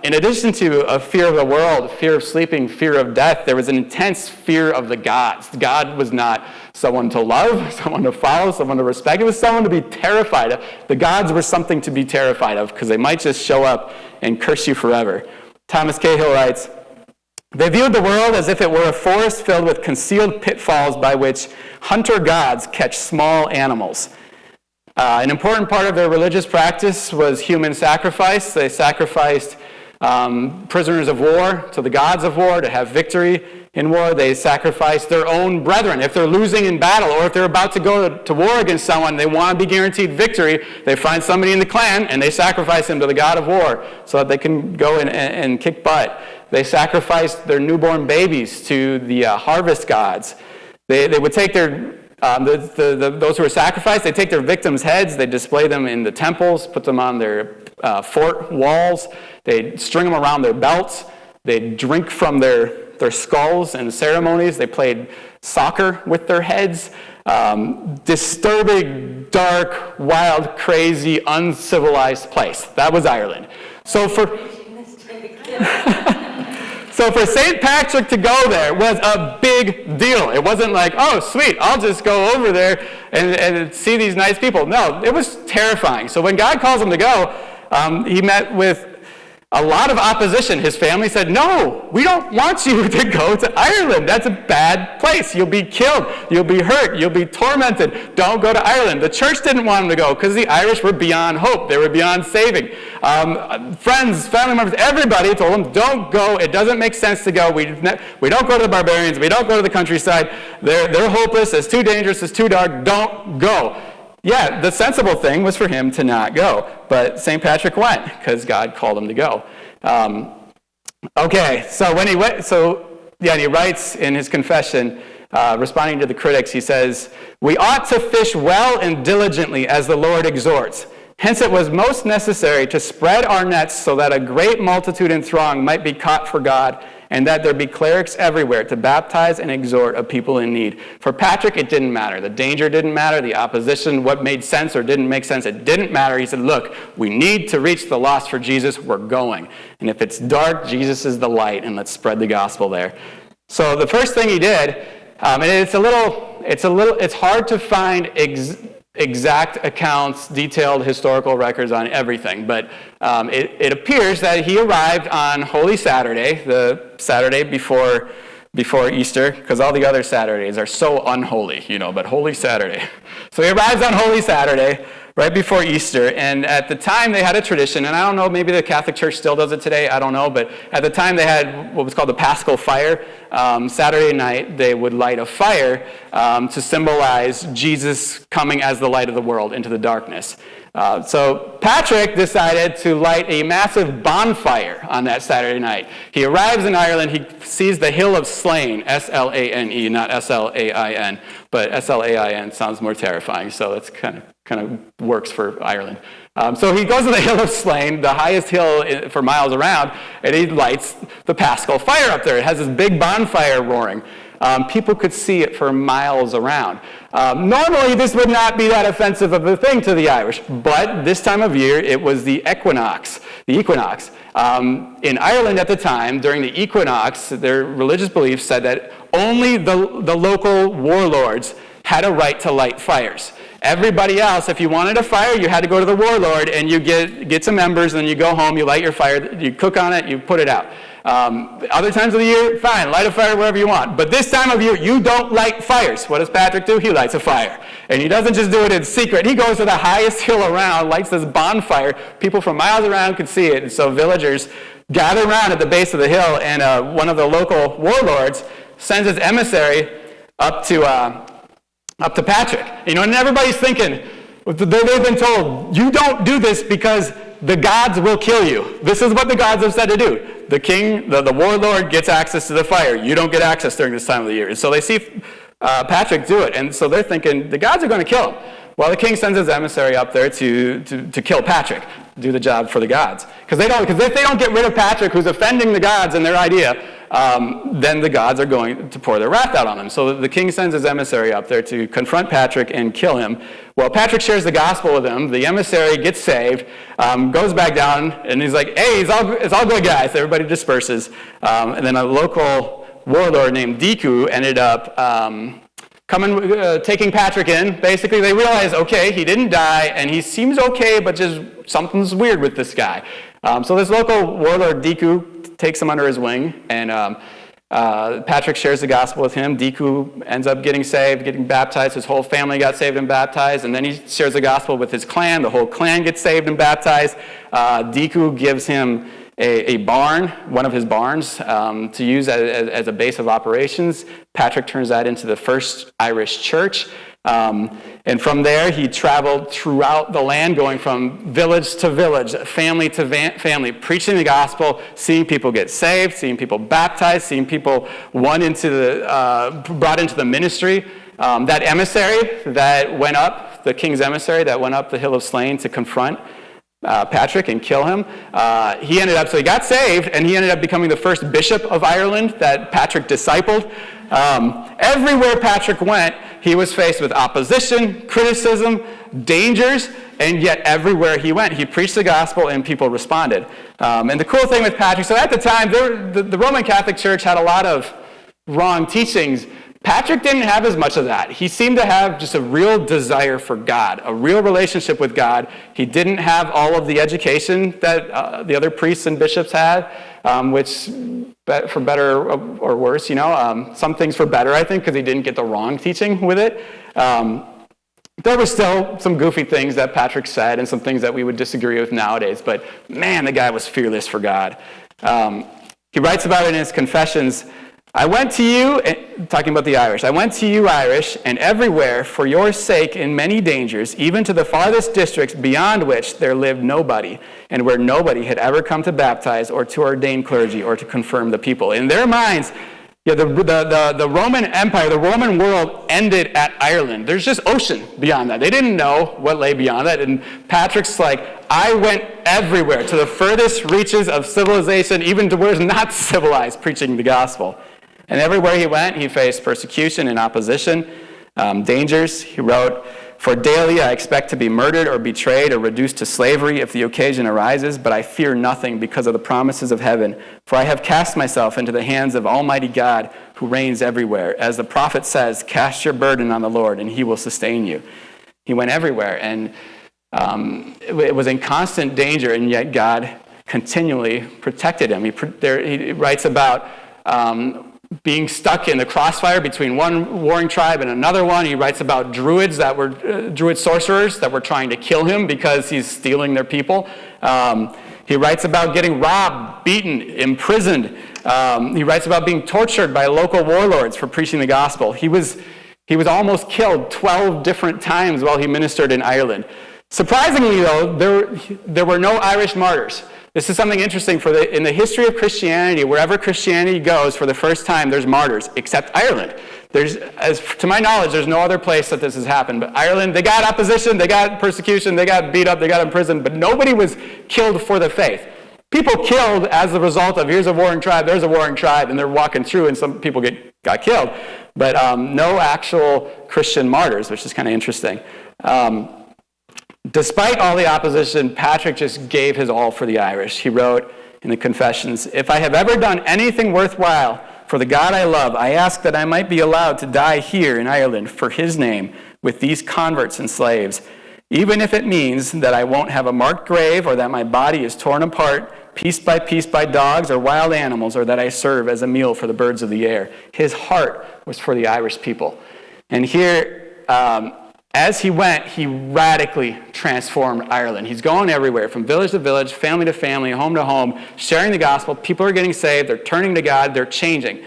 in addition to a fear of the world, fear of sleeping, fear of death, there was an intense fear of the gods. God was not someone to love, someone to follow, someone to respect. It was someone to be terrified of. The gods were something to be terrified of because they might just show up and curse you forever. Thomas Cahill writes, they viewed the world as if it were a forest filled with concealed pitfalls by which hunter gods catch small animals. An important part of their religious practice was human sacrifice. They sacrificed prisoners of war to the gods of war to have victory in war. They sacrificed their own brethren. If they're losing in battle or if they're about to go to war against someone, they want to be guaranteed victory. They find somebody in the clan and they sacrifice him to the god of war so that they can go and kick butt. They sacrificed their newborn babies to the harvest gods. They would take their those who were sacrificed, they take their victims' heads, they display them in the temples, put them on their fort walls, they string them around their belts, they drink from their skulls in ceremonies, they played soccer with their heads. Disturbing, dark, wild, crazy, uncivilized place. That was Ireland. So for St. Patrick to go there was a big deal. It wasn't like, oh, sweet, I'll just go over there and see these nice people. No, it was terrifying. So when God calls him to go, he met with a lot of opposition. His family said, no, we don't want you to go to Ireland. That's a bad place. You'll be killed. You'll be hurt. You'll be tormented. Don't go to Ireland. The church didn't want him to go because the Irish were beyond hope. They were beyond saving. Friends, family members, everybody told him, don't go. It doesn't make sense to go. We don't go to the barbarians. We don't go to the countryside. They're hopeless. It's too dangerous. It's too dark. Don't go. Yeah, the sensible thing was for him to not go, but St. Patrick went because God called him to go. Okay, so when he went, and he writes in his confession, responding to the critics, he says, we ought to fish well and diligently as the Lord exhorts. Hence it was most necessary to spread our nets so that a great multitude and throng might be caught for God, and that there be clerics everywhere to baptize and exhort a people in need. For Patrick, it didn't matter. The danger didn't matter. The opposition, what made sense or didn't make sense, it didn't matter. He said, look, we need to reach the lost for Jesus. We're going. And if it's dark, Jesus is the light, and let's spread the gospel there. So the first thing he did, and it's hard to find exact accounts, detailed historical records on everything, but it appears that he arrived on Holy Saturday, the Saturday before Easter, because all the other Saturdays are so unholy, but Holy Saturday. So he arrives on Holy Saturday, right before Easter, and at the time they had a tradition, and I don't know, maybe the Catholic Church still does it today, I don't know, but at the time they had what was called the Paschal Fire. Saturday night they would light a fire to symbolize Jesus coming as the light of the world into the darkness. So Patrick decided to light a massive bonfire on that Saturday night. He arrives in Ireland. He sees the Hill of Slain, S-L-A-N-E, not S-L-A-I-N, but S-L-A-I-N sounds more terrifying, so it's kind of works for Ireland. So he goes to the Hill of Slain, the highest hill for miles around, and he lights the Paschal fire up there. It has this big bonfire roaring. People could see it for miles around. Normally, this would not be that offensive of a thing to the Irish, but this time of year, it was the equinox. In Ireland at the time, during the equinox, their religious beliefs said that only the local warlords had a right to light fires. Everybody else, if you wanted a fire, you had to go to the warlord, and you get some embers, and then you go home, you light your fire, you cook on it, you put it out. Other times of the year, fine, light a fire wherever you want. But this time of year, you don't light fires. What does Patrick do? He lights a fire. And he doesn't just do it in secret. He goes to the highest hill around, lights this bonfire. People from miles around could see it. And so villagers gather around at the base of the hill, and one of the local warlords sends his emissary up to Patrick. And everybody's thinking, they've been told, you don't do this because the gods will kill you. This is what the gods have said to do. The king, the warlord gets access to the fire. You don't get access during this time of the year. And so they see Patrick do it. And so they're thinking, the gods are going to kill him. Well, the king sends his emissary up there to kill Patrick, do the job for the gods. Because if they don't get rid of Patrick, who's offending the gods in their idea, then the gods are going to pour their wrath out on him. So the king sends his emissary up there to confront Patrick and kill him. Well, Patrick shares the gospel with him. The emissary gets saved, goes back down, and he's like, hey, it's all good, guys. Everybody disperses. And then a local warlord named Diku ended up taking Patrick in. Basically, they realize, okay, he didn't die, and he seems okay, but just something's weird with this guy. So this local warlord, Diku, takes him under his wing, and Patrick shares the gospel with him. Diku ends up getting saved, getting baptized. His whole family got saved and baptized, and then he shares the gospel with his clan. The whole clan gets saved and baptized. Diku gives him a barn, one of his barns, to use as a base of operations. Patrick turns that into the first Irish church. And from there, he traveled throughout the land, going from village to village, family to family, preaching the gospel, seeing people get saved, seeing people baptized, seeing people brought into the ministry. That emissary that went up, the king's emissary that went up the Hill of Slain to confront Patrick and kill him, so he got saved, and he ended up becoming the first bishop of Ireland that Patrick discipled. Everywhere Patrick went, he was faced with opposition, criticism, dangers, and yet everywhere he went, he preached the gospel and people responded. And the cool thing with Patrick, so at the time, the Roman Catholic Church had a lot of wrong teachings. Patrick didn't have as much of that. He seemed to have just a real desire for God, a real relationship with God. He didn't have all of the education that the other priests and bishops had, which, for better or worse, some things for better, I think, because he didn't get the wrong teaching with it. There were still some goofy things that Patrick said and some things that we would disagree with nowadays, but man, the guy was fearless for God. He writes about it in his Confessions. I went to you, talking about the Irish, I went to you, Irish, and everywhere for your sake in many dangers, even to the farthest districts beyond which there lived nobody, and where nobody had ever come to baptize or to ordain clergy or to confirm the people. In their minds, the Roman Empire, the Roman world ended at Ireland. There's just ocean beyond that. They didn't know what lay beyond that. And Patrick's like, I went everywhere, to the furthest reaches of civilization, even to where it's not civilized, preaching the gospel. And everywhere he went, he faced persecution and opposition, dangers. He wrote, for daily I expect to be murdered or betrayed or reduced to slavery if the occasion arises, but I fear nothing because of the promises of heaven. For I have cast myself into the hands of Almighty God who reigns everywhere. As the prophet says, cast your burden on the Lord and he will sustain you. He went everywhere, and it was in constant danger, and yet God continually protected him. He writes about being stuck in the crossfire between one warring tribe and another one. He writes about Druids Druid sorcerers that were trying to kill him because he's stealing their people. He writes about getting robbed, beaten, imprisoned. He writes about being tortured by local warlords for preaching the gospel. He was almost killed 12 different times while he ministered in Ireland. Surprisingly, though, there were no Irish martyrs. This is something interesting in the history of Christianity. Wherever Christianity goes for the first time, there's martyrs, except Ireland. To my knowledge, there's no other place that this has happened. But Ireland, they got opposition, they got persecution, they got beat up, they got imprisoned, but nobody was killed for the faith. People killed as a result of, here's a warring tribe, there's a warring tribe, and they're walking through, and some people got killed. But no actual Christian martyrs, which is kind of interesting. Despite all the opposition, Patrick just gave his all for the Irish. He wrote in the Confessions, "If I have ever done anything worthwhile for the God I love, I ask that I might be allowed to die here in Ireland for his name with these converts and slaves, even if it means that I won't have a marked grave or that my body is torn apart piece by dogs or wild animals, or that I serve as a meal for the birds of the air." His heart was for the Irish people. And here, as he went, he radically transformed Ireland. He's going everywhere, from village to village, family to family, home to home, sharing the gospel. People are getting saved. They're turning to God. They're changing.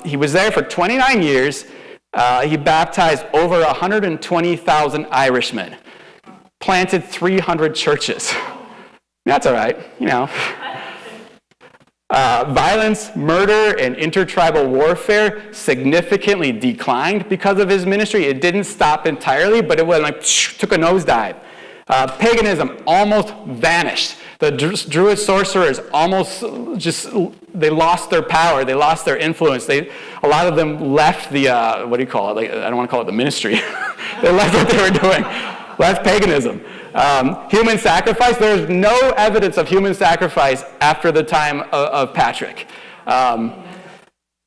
He was there for 29 years. He baptized over 120,000 Irishmen, planted 300 churches. That's all right, you know. Violence, murder, and intertribal warfare significantly declined because of his ministry. It didn't stop entirely, but it went took a nosedive. Paganism almost vanished. The Druid sorcerers they lost their power. They lost their influence. A lot of them left the, I don't want to call it the ministry. They left what they were doing, left paganism. Human sacrifice, there's no evidence of human sacrifice after the time of Patrick.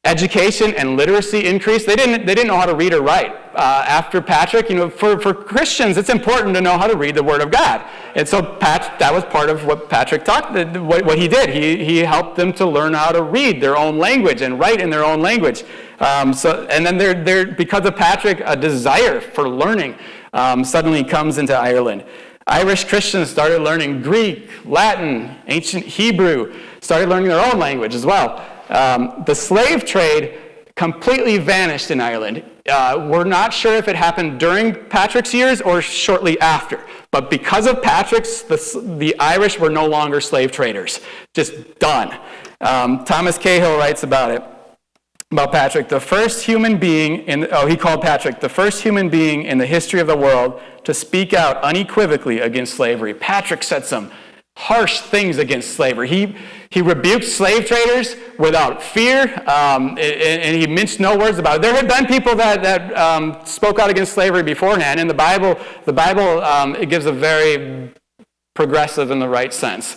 Education and literacy increased. They didn't know how to read or write. After Patrick, for Christians, it's important to know how to read the Word of God. And so that was part of what Patrick taught, what he did. He helped them to learn how to read their own language and write in their own language. And then there, because of Patrick, a desire for learning suddenly comes into Ireland. Irish Christians started learning Greek, Latin, ancient Hebrew, started learning their own language as well. The slave trade completely vanished in Ireland. We're not sure if it happened during Patrick's years or shortly after. But because of Patrick's, the Irish were no longer slave traders. Just done. Thomas Cahill writes about Patrick, the first human being he called Patrick the first human being in the history of the world to speak out unequivocally against slavery. Patrick said some harsh things against slavery. He rebuked slave traders without fear, and he minced no words about it. There had been people that spoke out against slavery beforehand. In the Bible, it gives a very progressive in the right sense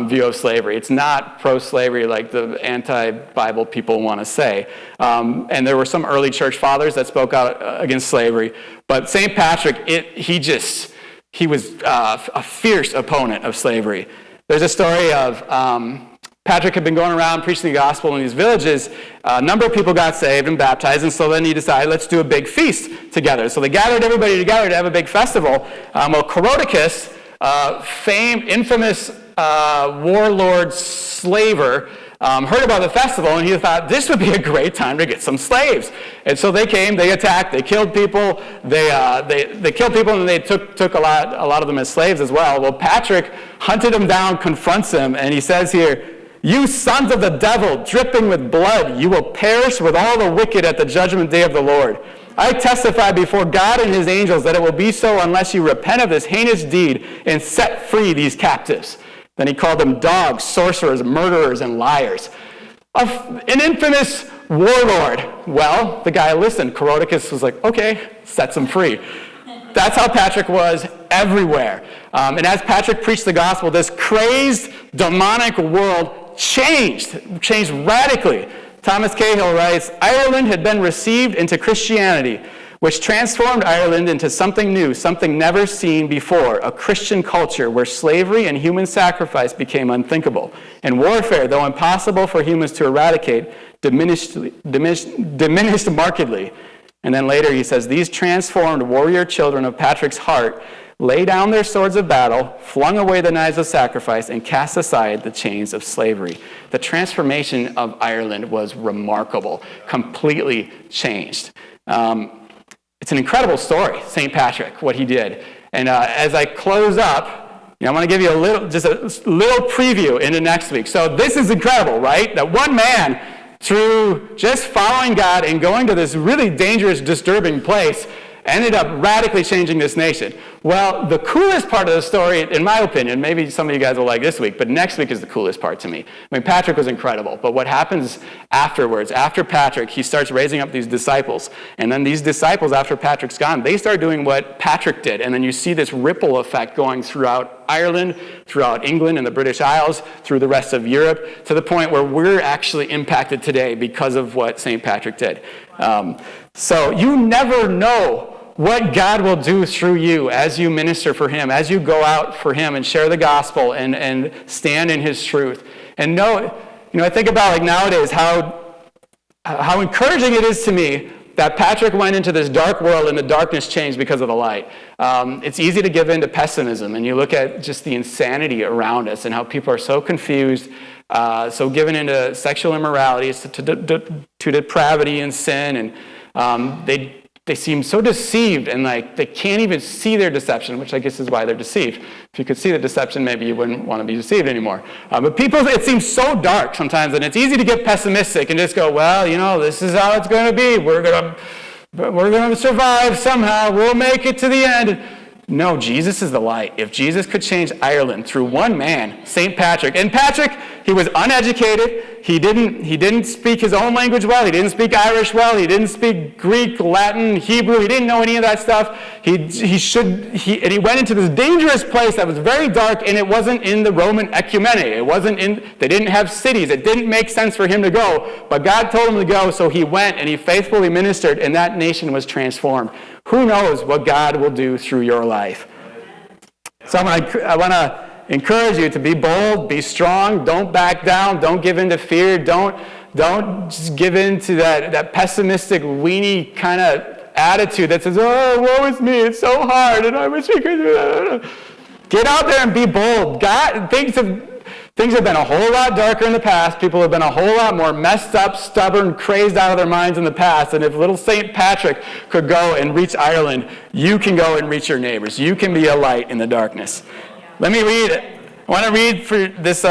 view of slavery. It's not pro-slavery like the anti-Bible people want to say. And there were some early church fathers that spoke out against slavery. But St. Patrick, he was a fierce opponent of slavery. There's a story of Patrick had been going around preaching the gospel in these villages. A number of people got saved and baptized, and so then he decided, let's do a big feast together. So they gathered everybody together to have a big festival. Coroticus, infamous warlord slaver, heard about the festival, and he thought this would be a great time to get some slaves. And so they came, they attacked, they killed people, they killed people, and they took a lot of them as slaves as well. Well, Patrick hunted them down, confronts them, and he says here, "You sons of the devil, dripping with blood, you will perish with all the wicked at the judgment day of the Lord. I testify before God and his angels that it will be so unless you repent of this heinous deed and set free these captives." Then he called them dogs, sorcerers, murderers, and liars. An infamous warlord. Well, the guy listened. Coroticus was like, okay, sets them free. That's how Patrick was everywhere. And as Patrick preached the gospel, this crazed, demonic world changed radically. Thomas Cahill writes, "Ireland had been received into Christianity, which transformed Ireland into something new, something never seen before, a Christian culture where slavery and human sacrifice became unthinkable, and warfare, though impossible for humans to eradicate, diminished markedly." And then later he says, "These transformed warrior children of Patrick's heart lay down their swords of battle, flung away the knives of sacrifice, and cast aside the chains of slavery." The transformation of Ireland was remarkable, completely changed. It's an incredible story, St. Patrick, what he did. And as I close up, I want to give you a little preview into next week. So this is incredible, right? That one man, through just following God and going to this really dangerous, disturbing place, ended up radically changing this nation. Well, the coolest part of the story, in my opinion, maybe some of you guys will like this week, but next week is the coolest part to me. I mean, Patrick was incredible, but what happens afterwards, after Patrick, he starts raising up these disciples, and then these disciples, after Patrick's gone, they start doing what Patrick did, and then you see this ripple effect going throughout Ireland, throughout England and the British Isles, through the rest of Europe, to the point where we're actually impacted today because of what St. Patrick did. So you never know what God will do through you as you minister for him, as you go out for him and share the gospel and stand in his truth. And I think about like nowadays how encouraging it is to me that Patrick went into this dark world and the darkness changed because of the light. It's easy to give in to pessimism, and you look at just the insanity around us and how people are so confused, so given into sexual immorality, to depravity and sin, and they seem so deceived, and like they can't even see their deception, which I guess is why they're deceived. If you could see the deception, maybe you wouldn't want to be deceived anymore. But people, it seems so dark sometimes, and it's easy to get pessimistic and just go, well, this is how it's going to be. We're going to survive somehow. We'll make it to the end. No, Jesus is the light. If Jesus could change Ireland through one man, St. Patrick, and Patrick, he was uneducated. He didn't speak his own language well. He didn't speak Irish well. He didn't speak Greek, Latin, Hebrew. He didn't know any of that stuff. And he went into this dangerous place that was very dark, and it wasn't in the Roman ecumene. They didn't have cities. It didn't make sense for him to go, but God told him to go, so he went, and he faithfully ministered, and that nation was transformed. Who knows what God will do through your life? So I want to encourage you to be bold, be strong, don't back down, don't give in to fear, don't just give in to that pessimistic, weenie kind of attitude that says, oh, woe is me, it's so hard, and I wish we could. Get out there and be bold. God, things have been a whole lot darker in the past. People have been a whole lot more messed up, stubborn, crazed out of their minds in the past. And if little St. Patrick could go and reach Ireland, you can go and reach your neighbors. You can be a light in the darkness. Let me read it. I want to read for this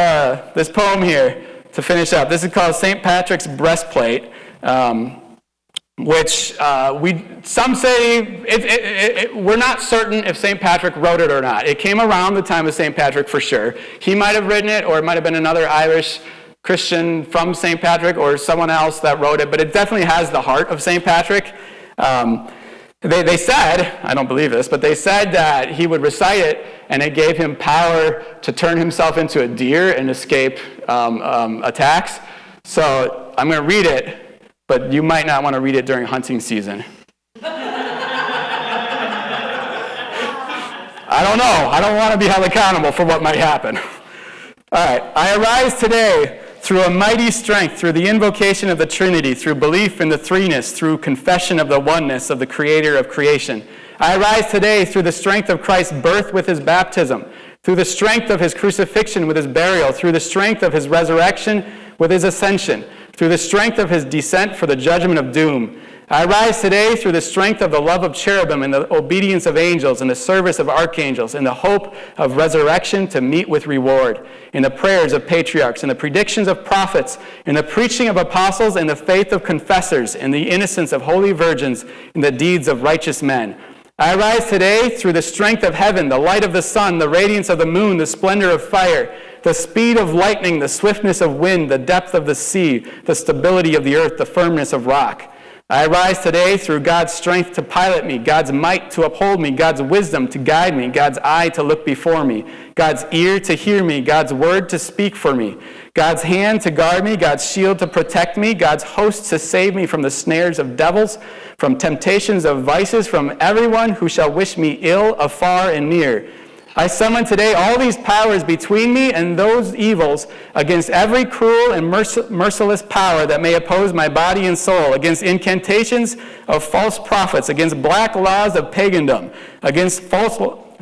poem here to finish up. This is called St. Patrick's Breastplate, which some say we're not certain if St. Patrick wrote it or not. It came around the time of St. Patrick for sure. He might have written it, or it might have been another Irish Christian from St. Patrick or someone else that wrote it, but it definitely has the heart of St. Patrick. They said, I don't believe this, but they said that he would recite it and it gave him power to turn himself into a deer and escape attacks. So I'm going to read it, but you might not want to read it during hunting season. I don't know. I don't want to be held accountable for what might happen. All right. I arise today through a mighty strength, through the invocation of the Trinity, through belief in the threeness, through confession of the oneness of the Creator of creation. I arise today through the strength of Christ's birth with his baptism, through the strength of his crucifixion with his burial, through the strength of his resurrection with his ascension, through the strength of his descent for the judgment of doom. I rise today through the strength of the love of cherubim and the obedience of angels and the service of archangels and the hope of resurrection to meet with reward, in the prayers of patriarchs and the predictions of prophets, in the preaching of apostles and the faith of confessors, in the innocence of holy virgins, in the deeds of righteous men. I rise today through the strength of heaven, the light of the sun, the radiance of the moon, the splendor of fire, the speed of lightning, the swiftness of wind, the depth of the sea, the stability of the earth, the firmness of rock. I arise today through God's strength to pilot me, God's might to uphold me, God's wisdom to guide me, God's eye to look before me, God's ear to hear me, God's word to speak for me, God's hand to guard me, God's shield to protect me, God's host to save me from the snares of devils, from temptations of vices, from everyone who shall wish me ill afar and near. I summon today all these powers between me and those evils, against every cruel and merciless power that may oppose my body and soul, against incantations of false prophets, against black laws of pagandom, against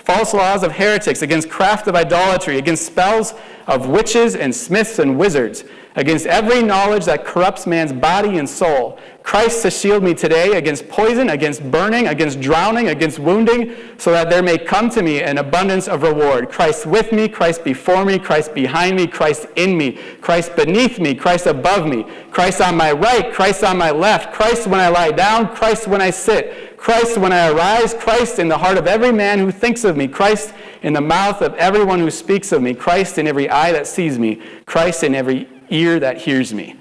false laws of heretics, against craft of idolatry, against spells of witches and smiths and wizards, against every knowledge that corrupts man's body and soul. Christ to shield me today against poison, against burning, against drowning, against wounding, so that there may come to me an abundance of reward. Christ with me, Christ before me, Christ behind me, Christ in me, Christ beneath me, Christ above me, Christ on my right, Christ on my left, Christ when I lie down, Christ when I sit, Christ when I arise, Christ in the heart of every man who thinks of me, Christ in the mouth of everyone who speaks of me, Christ in every eye that sees me, Christ in every ear that hears me.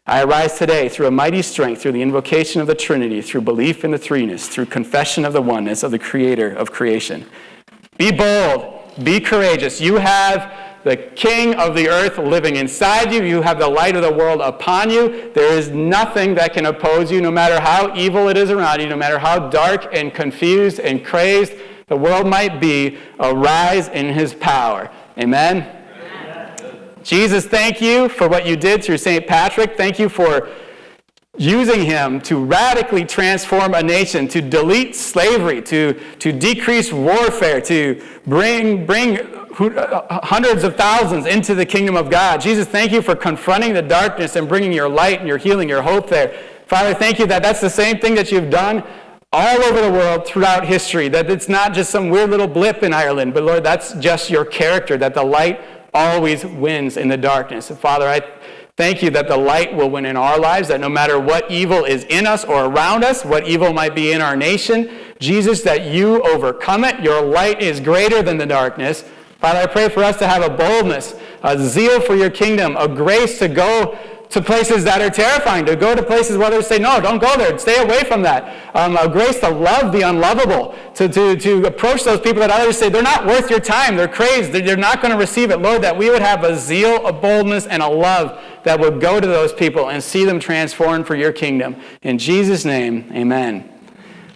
I arise today through a mighty strength, through the invocation of the Trinity, through belief in the threeness, through confession of the oneness of the Creator of creation. Be bold, be courageous. You have the King of the earth living inside you. You have the light of the world upon you. There is nothing that can oppose you, no matter how evil it is around you, no matter how dark and confused and crazed the world might be. Arise in his power. Amen? Jesus, thank you for what you did through St. Patrick. Thank you for using him to radically transform a nation, to delete slavery, to decrease warfare, to bring hundreds of thousands into the kingdom of God. Jesus, thank you for confronting the darkness and bringing your light and your healing, your hope there. Father, thank you that that's the same thing that you've done all over the world throughout history, that it's not just some weird little blip in Ireland, but Lord, that's just your character, that the light always wins in the darkness. And Father, I thank you that the light will win in our lives, that no matter what evil is in us or around us, what evil might be in our nation, Jesus, that you overcome it. Your light is greater than the darkness. Father, I pray for us to have a boldness, a zeal for your kingdom, a grace to go to places that are terrifying, to go to places where others say, no, don't go there, stay away from that. A grace to love the unlovable, to approach those people that others say, they're not worth your time, they're crazed, they're not going to receive it. Lord, that we would have a zeal, a boldness, and a love that would go to those people and see them transformed for your kingdom. In Jesus' name, amen.